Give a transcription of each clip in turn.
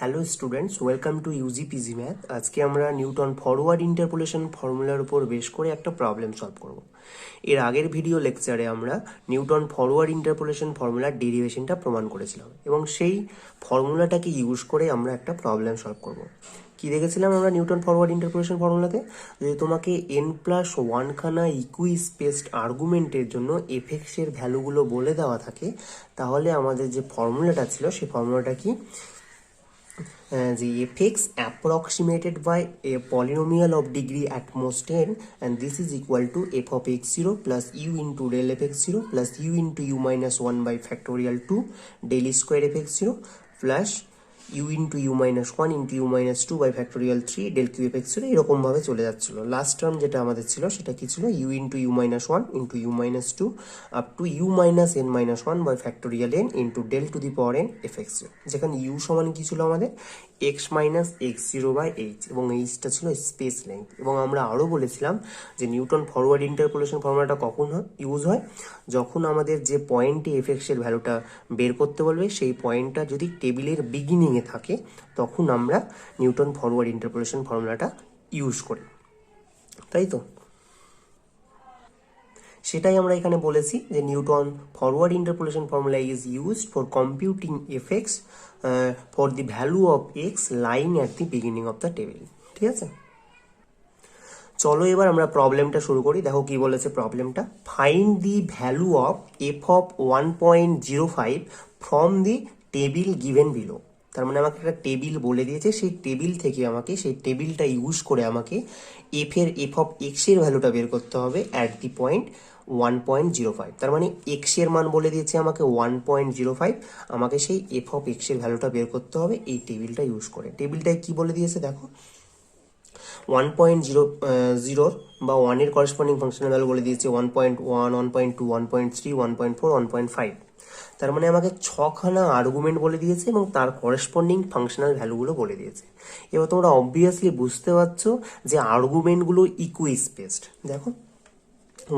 Hello students, welcome to UG PG math. আজকে আমরা Newton forward interpolation ফর্মুলার উপর বেশ করে একটা প্রবলেম সলভ করব। এর আগের ভিডিও লেকচারে আমরা নিউটন ফরওয়ার্ড ইন্টারপোলেশন ফর্মুলার ডেরিভেশনটা প্রমাণ করেছিলাম এবং সেই ফর্মুলাটাকে ইউজ করে আমরা একটা প্রবলেম সলভ করব। কি দেখেছিলাম আমরা নিউটন ফরওয়ার্ড ইন্টারপোলেশন ফর্মুলাতে? যে তোমাকে n+1 খানা ইকুই স্পেসড আর্গুমেন্টের জন্য এফএক্সের ভ্যালুগুলো বলে দেওয়া থাকে, তাহলে আমাদের যে ফর্মুলাটা ছিল সেই ফর্মুলাটা কি? The fx approximated by a polynomial of degree at most 10, and this is equal to f of x0 plus u into del f x0 plus u into u minus 1 by factorial 2 del square f x0 plus u into u minus 1 into u minus 2 by factorial 3 del q f x0 এরকম ভাবে চলে যাচ্ছিল। Last term যেটা আমাদের ছিল সেটা কি ছিল? u into u minus 1 into u minus 2 up to u minus n minus 1 by factorial n into del to the power n f x0, যেখানে u সমান কি ছিল আমাদের? x minus x0 by h, এবং এইচটা ছিল স্পেস লেংথ। এবং আমরা আরও বলেছিলাম যে নিউটন ফরওয়ার্ড ইন্টারপোলেশন ফর্মুলাটা কখন ইউজ হয়? যখন আমাদের যে পয়েন্টে এফএক্সের ভ্যালুটা বের করতে বলবে সেই পয়েন্টটা যদি টেবিলের বিগিনিংয়ে থাকে, তখন আমরা নিউটন ফরওয়ার্ড ইন্টারপোলেশন ফর্মুলাটা ইউজ করি, তাই তো? সেটাই আমরা এখানে বলেছি যে Newton forward interpolation formula is used for computing FX for the value of x lying at the beginning of the table. ঠিক আছে, চলো এবার আমরা প্রবলেমটা শুরু করি। দেখো কি বলেছে প্রবলেমটা। Find the value of F of 1.05 from the table given below. তার মানে আমাকে একটা টেবিল বলে দিয়েছে, সেই টেবিল থেকে আমাকে সেই টেবিলটা ইউজ করে আমাকে এফ অফ এক্স এর ভ্যালুটা বের করতে হবে অ্যাট দি পয়েন্ট 1.05। তার মানে এক্স এর মান বলে দিয়েছে আমাকে 1.05, আমাকে সেই এফ অফ এক্স এর ভ্যালুটা বের করতে হবে এই টেবিলটা ইউজ করে। টেবিলটায় কি বলে দিয়েছে দেখো, 1.0 বা 1 এর করসপন্ডিং ফাংশনের ভ্যালু বলে দিয়েছে 1.1, 1.2, 1.3, 1.4, 1.5। তার মানে আমাকে 6খানা আর্গুমেন্ট বলে দিয়েছে এবং তার করসপন্ডিং ফাংশনাল ভ্যালুগুলো বলে দিয়েছে। এবার তোমরা অবভিয়াসলি বুঝতে পারছো যে আর্গুমেন্টগুলো ইকুই স্পেসড। দেখো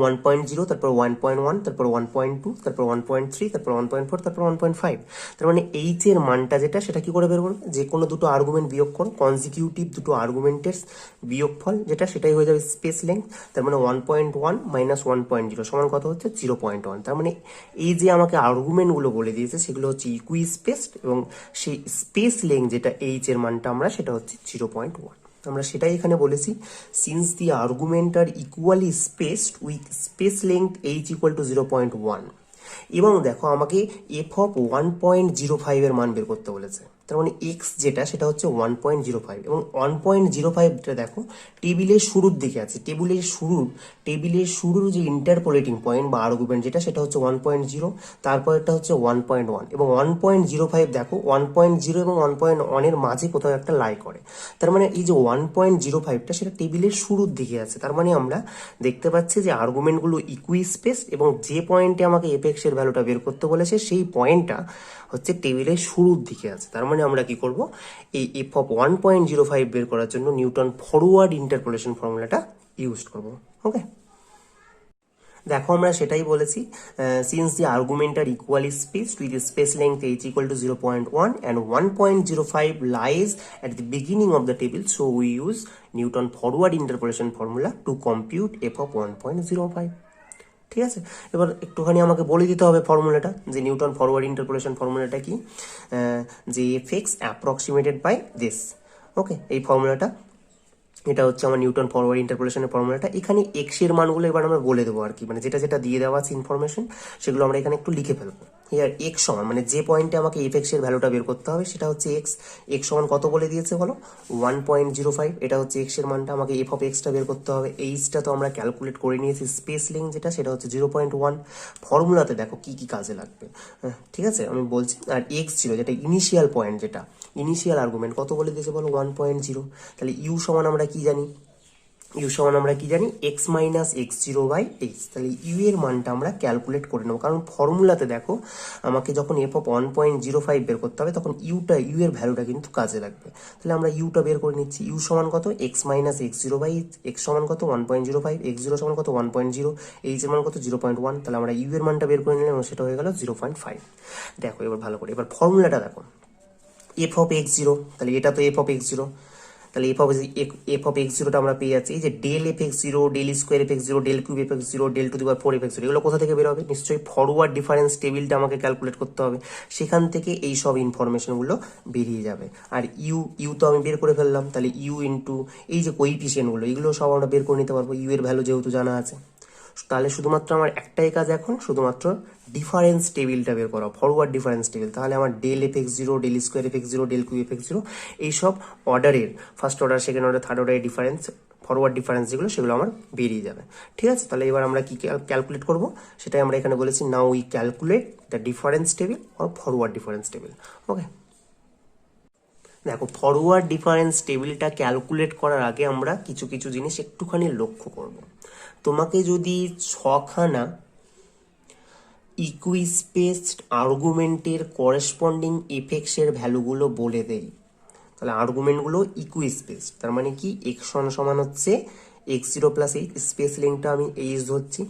1.0, তারপর 1.1, তারপর 1.2, তারপর 1.3, তারপর 1.4, তারপর 1.5। তার মানে এইচ এর মানটা যেটা সেটা কি করে বের করবে? যে কোনো দুটো আর্গুমেন্ট বিয়োগ করো, কনজিকিউটিভ দুটো আর্গুমেন্টের বিয়োগফল যেটা, সেটাই হয়ে যাবে স্পেস লেংথ। তার মানে 1.1 মাইনাস 1.0 সমান কত হচ্ছে? 0.1। তার মানে এই যে আমাকে আর্গুমেন্টগুলো বলে দিয়েছে সেগুলো হচ্ছে ইকুই স্পেসড, এবং সেই স্পেস লেংথ যেটা এইচ এর মানটা আমরা সেটা হচ্ছে 0.1। আমরা সেটাই এখানে বলেছি, since the argument are equally spaced with space length H equal to 0.1। এবং দেখো আমাকে এফ অফ 1.05 এর মান বের করতে বলেছে। তার মানে এক্স যেটা সেটা হচ্ছে 1.05, এবং 1.05টা দেখো টেবিলের শুরুর দিকে আছে। টেবিলের শুরুর যে ইন্টারপোলেটিং পয়েন্ট বা আর্গুমেন্ট যেটা সেটা হচ্ছে 1.0, তারপরটা হচ্ছে 1.1, এবং 1.05 দেখো 1.0 এবং 1.1 এর মাঝে কোথাও একটা লাই করে। তার মানে এই যে 1.05টা সেটা টেবিলের শুরুর দিকে আছে। তার মানে আমরা দেখতে পাচ্ছি যে আর্গুমেন্টগুলো ইকুই স্পেস, এবং যে পয়েন্টে আমাকে এফএক্স এর ভ্যালুটা বের করতে বলেছে সেই পয়েন্টটা হচ্ছে টেবিলের শুরুর দিকে আছে। তার মানে আমরা কি করব? এই এফ অফ 1.05 বের করার জন্য নিউটন ফরওয়ার্ড ইন্টারপোলেশন ফর্মুলাটা ইউজ করব। ওকে, দেখো আমরা সেটাই বলেছি, since the argument are equally spaced with space length H equal to 0.1 and 1.05 lies at the beginning of the table, so we use Newton forward interpolation formula to compute f of 1.05। ঠিক আছে, এবার একটুখানি আমাকে বলে দিতে হবে ফর্মুলাটা, যে নিউটন ফরওয়ার্ড ইন্টারপোলেশন ফর্মুলাটা কি? যে f x approximated by this. Okay, এই ফর্মুলাটা এটা হচ্ছে আমার নিউটন ফরওয়ার্ড ইন্টারপোলেশনের ফর্মুলাটা। এখানে এক্স এর মানগুলো এবার আমরা বলে দেবো আর কি, মানে যেটা যেটা দিয়ে দেওয়া আছে ইনফরমেশন সেগুলো আমরা এখানে একটু লিখে ফেলবো। হিয়ার এক্স সমান, মানে যে পয়েন্টে আমাকে এফ এক্স এর ভ্যালুটা বের করতে হবে সেটা হচ্ছে এক্স। এক্স সমান কত বলে দিয়েছে বলো? 1.05। এটা হচ্ছে এক্স এর মানটা, আমাকে এফ অফ এক্সটা বের করতে হবে। এইচটা তো আমরা ক্যালকুলেট করে নিয়েছি, স্পেস লেংথ যেটা সেটা হচ্ছে 0.1। ফর্মুলাতে দেখো কি কি কাজে লাগবে, ঠিক আছে আমি বলছি। আর এক্স ছিল যেটা ইনিশিয়াল পয়েন্ট, যেটা ইনিশিয়াল আর্গুমেন্ট, কত বলে দিয়েছে বলো? 1.0। তাহলে ইউ সমান আমরা কি জানি? X minus x0 by H. তাহলে ইউ এর মানটা আমরা ক্যালকুলেট করে নেবো, কারণ ফর্মুলাতে দেখো আমাকে যখন এফ অফ 1.05 বের করতে হবে তখন ইউ এর ভ্যালুটা কিন্তু কাজে লাগবে। তাহলে আমরা ইউটা বের করে নিচ্ছি। ইউ সমান কত? X minus x0 by H. X সমান কত? 1.05। x0 সমান কত? 1.0। এইচ এর মান কত? 0.1। তাহলে আমরা ইউ এর মানটা বের করে নিলাম এবং সেটা হয়ে গেল 0.5। দেখো এবার ভালো করে, এবার ফর্মুলাটা দেখো। এফ অফ এক্স জিরো, তাহলে এটা তো এফ অফ এক্স জিরো, তাহলে এফ অফ এক্স জিরোটা আমরা পেয়ে যাচ্ছি। এই যে del f x zero, del square f x zero, del cube f x zero, del to the power four f x zero, এগুলো কোথা থেকে বের হবে? নিশ্চয়ই ফরওয়ার্ড ডিফারেন্স টেবিলটা আমাকে ক্যালকুলেট করতে হবে, সেখান থেকে এই সব ইনফরমেশনগুলো বেরিয়ে যাবে। আর ইউ তো আমি বের করে ফেললাম, তাহলে ইউ ইন্টু এই যে কোইফিশিয়েন্টগুলো, এগুলো সব আমরা বের করে নিতে পারবো, ইউ এর ভ্যালু যেহেতু জানা আছে। তাহলে শুধুমাত্র আমার একটাই কাজ এখন, শুধুমাত্র ডিফারেন্স টেবিলটা বের করা, ফরওয়ার্ড ডিফারেন্স টেবিল। তাহলে আমার del f x zero, del square f x zero, del cube f x zero, এইসব অর্ডারের first order, second order, third অর্ডারের ডিফারেন্স, ফরওয়ার্ড ডিফারেন্স যেগুলো, সেগুলো আমার বেরিয়ে যাবে। ঠিক আছে, তাহলে এবার আমরা কি ক্যালকুলেট করব সেটাই আমরা এখানে বলেছি, now we calculate the difference table or forward difference table. Okay, দেখো ফরওয়ার্ড ডিফারেন্স টেবিলটা ক্যালকুলেট করার আগে আমরা কিছু কিছু জিনিস একটুখানি লক্ষ্য করব। তোমাকে যদি ছখানা ইকুইস্পেসড আর্গুমেন্টের করেসপন্ডিং এফেক্টসের ভ্যালুগুলো বলে দেই, তাহলে আর্গুমেন্টগুলো ইকুইস্পেসড, তার মানে কি এক্স ওয়ান সমান হচ্ছে x zero plus H, space লিঙ্কটা আমি এইচ ধরছি,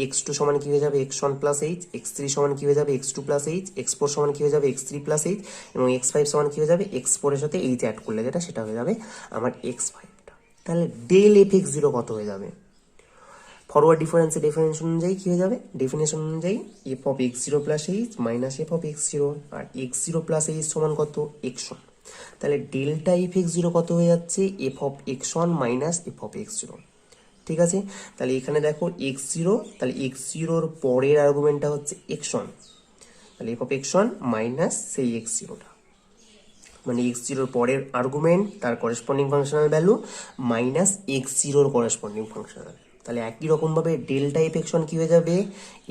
এক্স টু সমান কি হয়ে যাবে x one plus h, x three সমান কি হয়ে যাবে x two plus h, x four সমান কি হয়ে যাবে এক্স থ্রি প্লাস এইচ, এবং এক্স ফাইভ সমান কি হয়ে যাবে এক্স ফোরের সাথে এইচ অ্যাড করলে যেটা, সেটা হয়ে যাবে আমার এক্স ফাইভটা। তাহলে ডেল এফ এক্স জিরো কত হয়ে যাবে? ফরওয়ার্ড ডিফারেন্সের ডেফিনেশন অনুযায়ী কি হয়ে যাবে? ডেফিনেশন অনুযায়ী f of x zero plus h minus f of x zero, আর এক্স জিরো প্লাস এইচ সমান কত? X one. তাহলে ডেল্টা এফ এক্স জিরো কত হয়ে যাচ্ছে? F of x one minus f of x zero. ঠিক আছে, তাহলে এখানে দেখো এক্স জিরো, তাহলে এক্স জিরোর পরের আর্গুমেন্টটা হচ্ছে এক্স ওয়ান, তাহলে f of x one minus সেই এক্স জিরোটা, মানে এক্স জিরোর পরের আর্গুমেন্ট তার corresponding functional value minus x জিরোর করেসপন্ডিং ফাংশনাল ভ্যালু। তাহলে একই রকমভাবে ডেল্টা এফ এক্স ওয়ান কী হয়ে যাবে?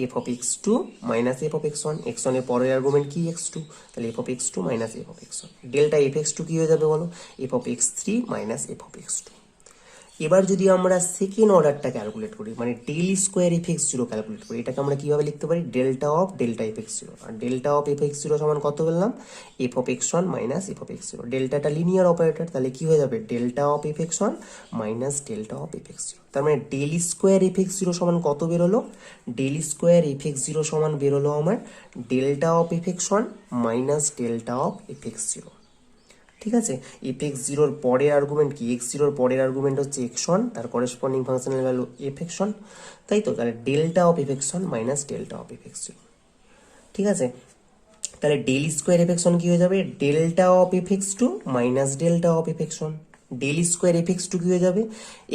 F of x two minus f of x one, x ওয়ানের পরের আর্গুমেন্ট কি? এক্স টু, তাহলে f of x two minus f of x one. Delta f x two কী হয়ে যাবে বলো? F of x three minus f of x two. এবার যদি আমরা সেকেন্ড অর্ডারটা ক্যালকুলেট করি, মানে del square f x zero calculate করি, এটাকে আমরা কিভাবে লিখতে পারি? Delta of delta f x zero, আর delta of f x zero সমান কত বললাম? F of x one minus f of x zero. ডেল্টাটা লিনিয়ার অপারেটর, তাহলে কি হয়ে যাবে? Delta of f x one minus delta of f x zero. তার মানে del square f x zero সমান কত বেরোলো? Del square f x zero সমান বেরোলো আমার delta of f x one minus delta of f x zero. ঠিক আছে, এফ এক্স জিরোর পরের আর্গুমেন্ট কি? এক্স জিরোর পরের আর্গুমেন্ট হচ্ছে এক্স ওয়ান, তার corresponding functional value f x one, তাই তো? তাহলে delta of f x one minus delta of f x zero. ঠিক আছে, তাহলে del square f x one কি হয়ে যাবে? Delta of f x two minus delta of f x one. Del square f x two কি হয়ে যাবে?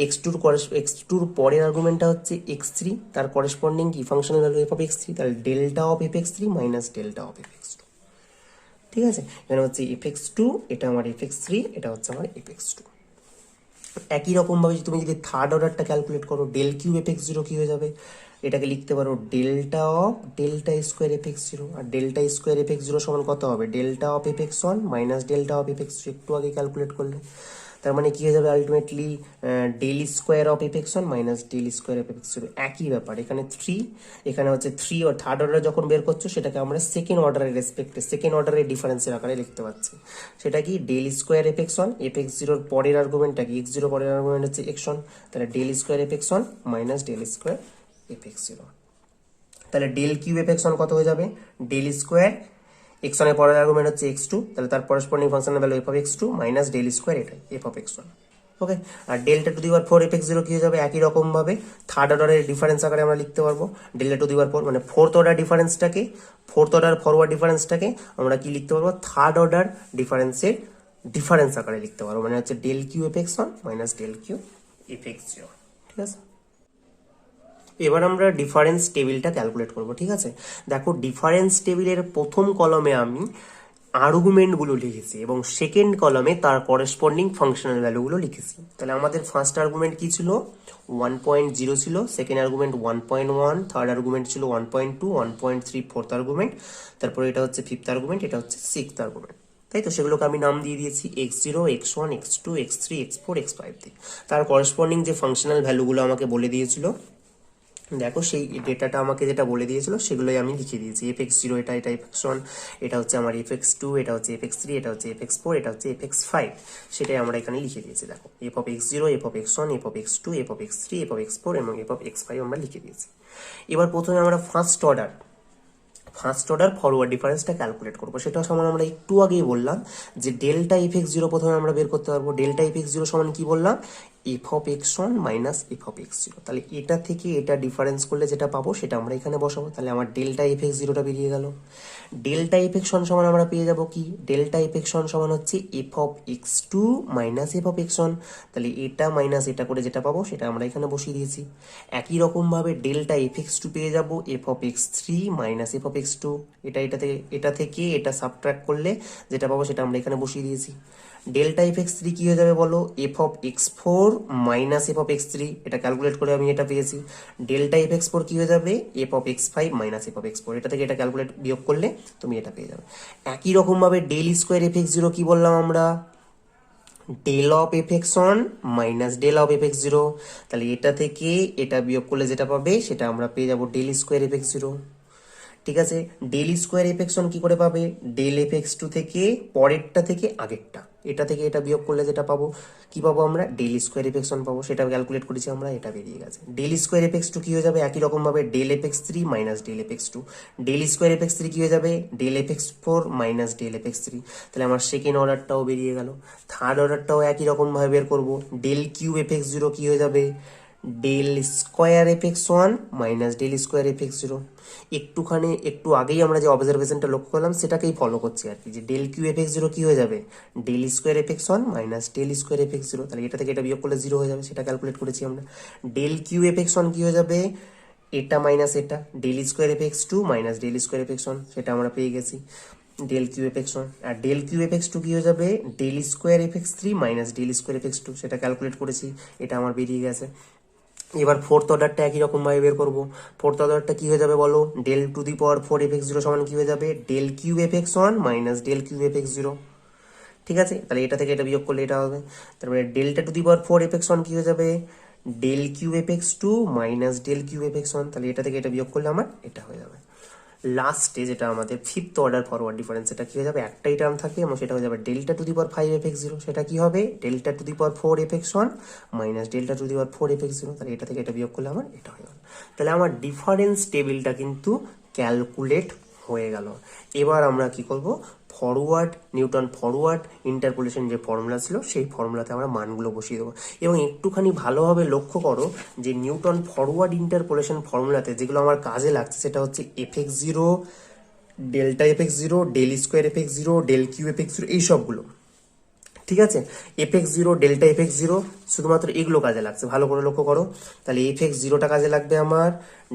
X টুর পরের আর্গুমেন্টটা হচ্ছে এক্স থ্রি, তার করেসপন্ডিং কি functional value f of x three, তাহলে delta of f x three minus delta of f x two. ঠিক আছে, এখানে হচ্ছে এফ এক্স টু, এটা আমার এফ এক্স থ্রি, এটা হচ্ছে আমার এফ এক্স টু। একই রকমভাবে তুমি যদি থার্ড অর্ডারটা ক্যালকুলেট করো, del cube f x zero কী হয়ে যাবে? এটাকে লিখতে পারো delta of delta square f x zero, আর delta square f x zero সমান কত হবে? Delta of f x one minus delta of f x zero, একটু আগে ক্যালকুলেট করলে। তার মানে কি হয়ে যাবে ultimately? Del square of f x one minus del square of f x zero. একই ব্যাপার, এখানে থ্রি, এখানে হচ্ছে থ্রি, ও থার্ড অর্ডার যখন বের করছো সেটাকে আমরা সেকেন্ড অর্ডারের রেসপেক্টে, সেকেন্ড অর্ডারের ডিফারেন্সের আকারে লিখতে পাচ্ছি। সেটা কি? Del square f x one, f x জিরোর পরের আর্গুমেন্টটা কি? এক্স জিরো পরের আর্গুমেন্ট হচ্ছে এক্স ওয়ান, তাহলে del square f x one minus del square f x zero. তাহলে del cube f x one কত হয়ে যাবে? ডেল স্কোয়ার এক্স ওয়ানের পরের আর্গুমেন্ট হচ্ছে এক্স টু, তাহলে তার করেসপন্ডিং ফাংশনের value f of x two minus del square এটাই f of x one. Okay, আর delta to the power four f x zero কি হয়ে যাবে? একই রকমভাবে থার্ড অর্ডারের ডিফারেন্স আকারে আমরা লিখতে পারবো delta to the power four, মানে ফোর্থ অর্ডার ডিফারেন্সটাকে, ফোর্থ অর্ডার ফরওয়ার্ড ডিফারেন্সটাকে আমরা কি লিখতে পারবো? থার্ড অর্ডার ডিফারেন্সের ডিফারেন্স আকারে লিখতে পারবো, মানে হচ্ছে del cube f x one minus del cube f x zero. ঠিক আছে, এবার আমরা ডিফারেন্স টেবিলটা ক্যালকুলেট করব। ঠিক আছে, দেখো ডিফারেন্স টেবিলের প্রথম কলমে আমি আর্গুমেন্টগুলো লিখেছি এবং সেকেন্ড কলমে তার করেসপন্ডিং ফাংশনাল ভ্যালুগুলো লিখেছি। তাহলে আমাদের ফার্স্ট আর্গুমেন্ট কি ছিল? 1.0 ছিল, সেকেন্ড আর্গুমেন্ট 1.1, থার্ড আর্গুমেন্ট ছিল 1.2, 1.3 ফোর্থ আর্গুমেন্ট, তারপরে এটা হচ্ছে ফিফথ আর্গুমেন্ট, এটা হচ্ছে সিক্সথ আর্গুমেন্ট। তাই তো, সেগুলোকে আমি নাম দিয়ে দিয়েছি x zero, x one, x two, x three, x four, x five দিয়ে। তার করেসপন্ডিং যে ফাংশনাল ভ্যালুগুলো আমাকে বলে দিয়েছিল, দেখো সেই ডেটাটা আমাকে যেটা বলে দিয়েছিল সেগুলোই আমি লিখে দিয়েছি। এফ এক্স জিরো এটা, এটা এফ এক্স ওয়ান, এটা হচ্ছে আমার এফ এক্স টু, এটা হচ্ছে এফ এক্স থ্রি, এটা হচ্ছে এফ এক্স ফোর, এটা হচ্ছে এফ এক্স ফাইভ, সেটাই আমরা এখানে লিখে দিয়েছি। দেখো f of x zero, f of x one, f of x two, f of x three, f of x four এবং এফ অফ এক্স ফাইভ আমরা লিখে দিয়েছি। এবার প্রথমে আমরা ফার্স্ট ফার্স্ট অর্ডার ফরওয়ার্ড ডিফারেন্সটা ক্যালকুলেট করবো। সেটা সমান আমরা একটু আগেই বললাম যে ডেল্টা এফ এক্স জিরো প্রথমে আমরা বের করতে পারবো। ডেল্টা এফ এক্স জিরো সমান কি বললাম, f of x one minus f of x zero. তাহলে এটা থেকে এটা ডিফারেন্স করলে যেটা পাবো সেটা আমরা এখানে বসাবো। তাহলে আমার ডেল্টা এফ এক্স জিরোটা বেরিয়ে গেল। ডেল্টা এফ এক্স ওয়ান সমান আমরা পেয়ে যাবো কি, ডেল্টা এফ এক্স ওয়ান সমান হচ্ছে f of x two minus f of x one. তাহলে এটা মাইনাস এটা করে যেটা পাবো সেটা আমরা এখানে বসিয়ে দিয়েছি। একই রকমভাবে ডেল্টা এফ এক্স টু পেয়ে যাবো f of x three minus f of x two. এটা থেকে এটা সাবট্রাক্ট করলে যেটা পাবো সেটা আমরা এখানে বসিয়ে দিয়েছি। ডেল্টা এফ এক্স থ্রি কি হয়ে যাবে বলো, f of x four minus f of x three. এটা ক্যালকুলেট করে আমি এটা পেয়েছি। ডেল্টা এফ এক্স ফোর কি হয়ে যাবে, f of x five minus f of x four. এটা থেকে এটা ক্যালকুলেট বিয়োগ করলে তুমি এটা পেয়ে যাবে। একই রকম ভাবে del square f x zero কি বললাম আমরা, del of f x one minus del of f x zero. তাহলে এটা থেকে এটা বিয়োগ করলে যেটা পাবে সেটা আমরা পেয়ে যাবো del square f x zero. ঠিক আছে, del square f x one কি করে পাবে, ডেল এফ এক্স টু থেকে পরেরটা থেকে আগেরটা, এটা থেকে এটা বিয়োগ করলে যেটা পাবো কি পাবো আমরা, del square f x one পাবো। সেটা ক্যালকুলেট করেছি আমরা, এটা বেরিয়ে গেছে। Del square f x two কি হয়ে যাবে, একই রকম ভাবে del f x three minus del f x two. Del square f x three কি হয়ে যাবে, del f x four minus del f x three. তাহলে আমার সেকেন্ড অর্ডারটাও বেরিয়ে গেল। থার্ড অর্ডারটাও একই রকম ভাবে বের করবো। Del cube f x zero কি হয়ে যাবে, del square f x one minus del square f x zero. একটু আগেই আমরা যে অবজারভেশনটা লক্ষ্য করলাম সেটাকেই ফলো করছি আর কি, যে del cube f x zero কি হয়ে যাবে, del square f x one minus del square f x zero. তাহলে এটা থেকে এটা বিয়োগ করলে জিরো হয়ে যাবে, সেটা ক্যালকুলেট করেছি আমরা। Del cube f x one কি হয়ে যাবে, এটা মাইনাস এটা, del square f x two minus del square f x one, সেটা আমরা পেয়ে গেছি del cube f x one. আর del cube f x two কি হয়ে যাবে, del square f x three minus del square f x two, সেটা calculate করেছি, এটা আমার বেরিয়ে গেছে। এবার ফোর্থ অর্ডারটা একই রকম ভাবে বের করবো। ফোর্থ অর্ডারটা কি হয়ে যাবে বলো, del to the power four f x zero সমান কি হয়ে যাবে, del cube f x one minus del cube f x zero. ঠিক আছে, তাহলে এটা থেকে এটা বিয়োগ করলে এটা হবে। তারপরে delta to the power four f x one কি হয়ে যাবে, del cube f x two minus del cube f x one. তাহলে এটা থেকে এটা বিয়োগ করলে আমার এটা হয়ে যাবে। লাস্টে যেটা আমাদের ফিফথ অর্ডার ফরওয়ার্ড ডিফারেন্স, সেটা কি হয়ে যাবে, একটাই টার্ম থাকে এবং সেটা হয়ে যাবে delta to the power five F x zero. সেটা কি হবে, delta to the power four f x one minus delta to the power four f x zero. তাহলে এটা থেকে এটা বিয়োগ করলে আমার এটা হয়ে গেল। তাহলে আমার ডিফারেন্স টেবিলটা কিন্তু ক্যালকুলেট হয়ে গেল। এবার আমরা কি করব, ফরওয়ার্ড নিউটন ফরওয়ার্ড ইন্টারপোলেশন যে ফর্মুলা ছিল সেই ফর্মুলাতে আমরা মানগুলো বসিয়ে দেবো। এবং একটুখানি ভালোভাবে লক্ষ্য করো যে নিউটন ফরওয়ার্ড ইন্টারপোলেশন ফর্মুলাতে যেগুলো আমার কাজে লাগছে সেটা হচ্ছে f x zero, delta f x zero, del square f x zero, del cube f x zero, এই সবগুলো। ঠিক আছে, f x zero, delta f x zero, শুধুমাত্র এগুলো কাজে লাগছে, ভালো করে লক্ষ্য করো। তাহলে এফ এক্স জিরোটা কাজে লাগবে আমার,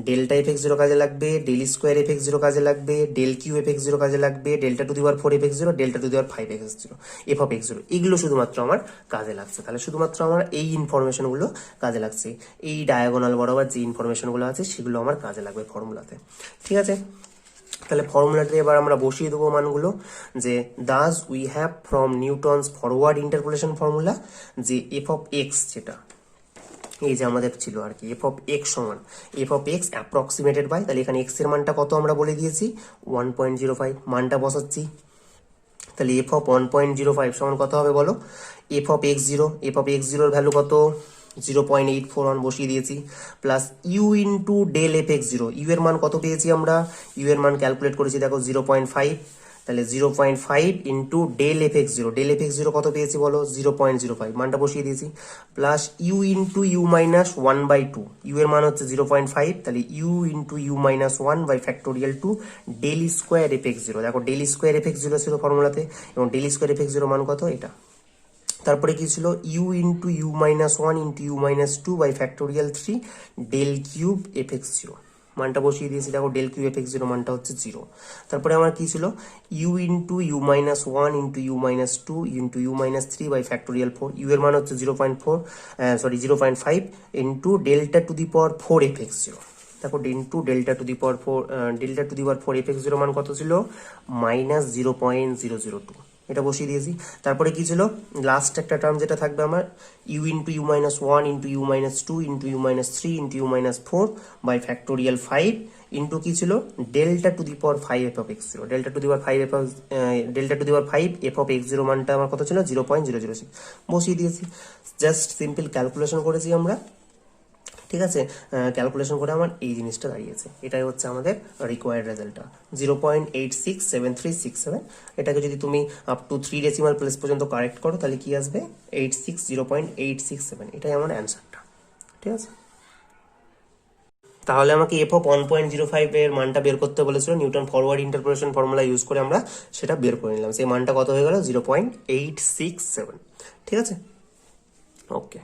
ডেল্টা এফ এক্স জিরো কাজে লাগবে, del square f x zero কাজে লাগবে, del cube f x zero কাজে লাগবে, delta to the power four f x zero, delta to the power five x zero, f of x zero, এগুলো শুধুমাত্র আমার কাজে লাগছে। তাহলে শুধুমাত্র আমার এই ইনফরমেশনগুলো কাজে লাগছে, এই ডায়াগোনাল বরাবর যে ইনফরমেশনগুলো আছে সেগুলো আমার কাজে লাগবে ফর্মুলাতে। ঠিক আছে, তাহলে ফর্মুলাতে এবার আমরা বসিয়ে দেবো মানগুলো, যে thus we have from Newton's forward interpolation formula যে এফ অফ এক্স, যেটা এই যে আমাদের ছিল আর কি, এফ অফ এক্স সমান f of x approximated by, তাহলে এখানে এক্স এর মানটা কত আমরা বলে দিয়েছি 1.05, মানটা বসাচ্ছি। তাহলে এফ অফ 1.05 সমান কত হবে বলো, f of x zero, f of x জিরোর ভ্যালু কত 0.841 বসিয়ে দিয়েছি, plus u into del f x zero, u এর মান কত পেয়েছি আমরা, ইউ এর মান ক্যালকুলেট করেছি দেখো 0.5, তাহলে 0.5 into del f x zero, del f x zero কত পেয়েছি বলো 0.05, মানটা বসিয়ে দিয়েছি, plus u into u minus 1/2, u এর মান হচ্ছে 0.5, তাহলে u into u minus 1 by factorial two del square f x zero. দেখো del square f x zero ছিল ফর্মুলাতে, এবং del square f x zero মান কত এটা। তারপরে কি ছিল, u into u minus 1 into u minus 2 by factorial 3 del cube f x zero, মানটা বসিয়ে দিয়েছি দেখো del cube f x zero মানটা হচ্ছে 0। তারপরে আমার কি ছিল, u into u minus 1 into u minus 2 into u minus 3 by factorial 4, u এর মান হচ্ছে 0.5 into delta to the power 4 f x zero. দেখো into delta to the power 4 f x zero মান কত ছিল মাইনাস 0.002, এটা বসিয়ে দিয়েছি। তারপরে কি ছিল, লাস্ট একটা টার্ম যেটা থাকবে আমার, u into u minus 1 into u minus 2 into u minus 3 into u minus 4 by factorial 5 into কি ছিল, delta to the power 5 f of x zero, delta to the power 5 f of x zero মানটা আমার কত ছিল 0.006, বসিয়ে দিয়েছি। Just simple calculation করেছি আমরা। ঠিক ঠিক আছে, ক্যালকুলেশন করে আমার এই জিনিসটা দাঁড়িয়েছে। এটাই হচ্ছে আমাদের রিকোয়ার্ড রেজাল্টটা 0.867367। এটাকে যদি তুমি আপ টু 3 ডেসিমাল প্লেস পর্যন্ত কারেক্ট করো তাহলে কি আসবে 0.867। এটাই আমার অ্যান্সারটা। ঠিক আছে, তাহলে আমাকে এফ অফ 1.05 এর মানটা বের করতে বলেছিল, Newton forward interpolation formula use করে আমরা সেটা বের করে নিলাম। সেই মানটা কত হয়ে গেল 0.867। ঠিক আছে, ওকে।